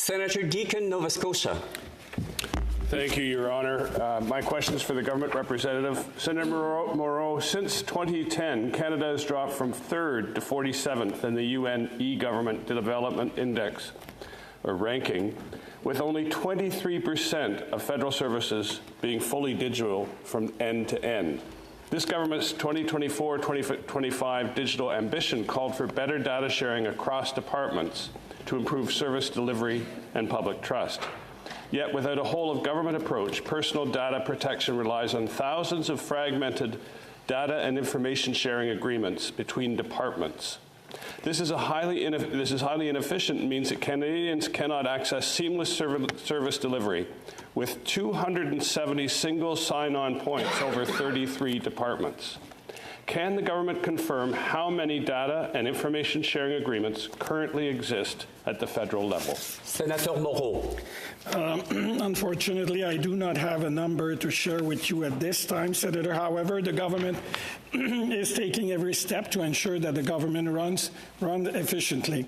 Senator Deacon, Nova Scotia. Thank you, Your Honour. My question is for the government representative. Senator Moreau, since 2010, Canada has dropped from 3rd to 47th in the UN e-Government Development Index, or ranking, with only 23% of federal services being fully digital from end to end. This government's 2024-2025 digital ambition called for better data sharing across departments to improve service delivery and public trust. Yet, without a whole-of-government approach, personal data protection relies on thousands of fragmented data and information sharing agreements between departments. This is highly inefficient and means that Canadians cannot access seamless service delivery with 270 single sign-on points over 33 departments. Can the government confirm how many data and information sharing agreements currently exist at the federal level? Senator Moreau. Unfortunately, I do not have a number to share with you at this time, Senator. However, the government is taking every step to ensure that the government runs efficiently.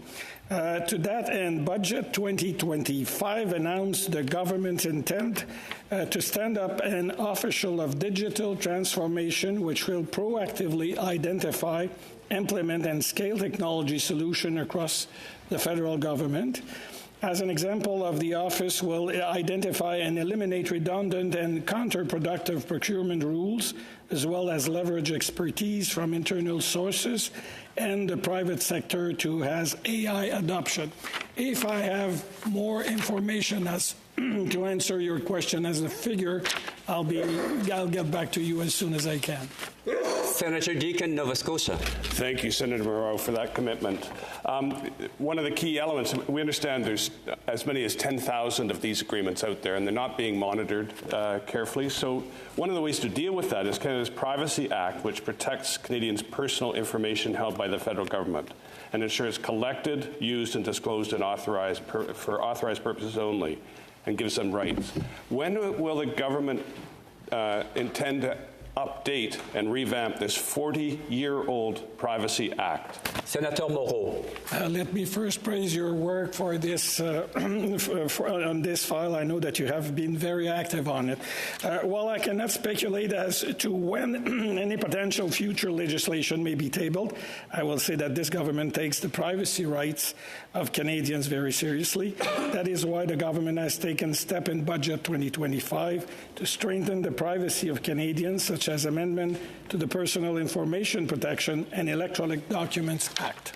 To that end, Budget 2025 announced the government's intent to stand up an official of digital transformation, which will proactively identify, implement, and scale technology solutions across the federal government. As an example of the office will identify and eliminate redundant and counterproductive procurement rules, as well as leverage expertise from internal sources and the private sector to has AI adoption. If I have more information as to answer your question as a figure, I'll get back to you as soon as I can. Senator Deacon, Nova Scotia. Thank you, Senator Moreau, for that commitment. One of the key elements, we understand there's as many as 10,000 of these agreements out there, and they're not being monitored carefully. So one of the ways to deal with that is Canada's Privacy Act, which protects Canadians' personal information held by the federal government and ensures collected, used, and disclosed and authorized for authorized purposes only, and gives them rights. When will the government intend to update and revamp this 40-year-old Privacy Act? Senator Moreau. Let me first praise your work for this on this file. I know that you have been very active on it. While I cannot speculate as to when any potential future legislation may be tabled, I will say that this government takes the privacy rights of Canadians very seriously. That is why the government has taken steps in Budget 2025 to strengthen the privacy of Canadians, such as amendment to the Personal Information Protection and Electronic Documents Act.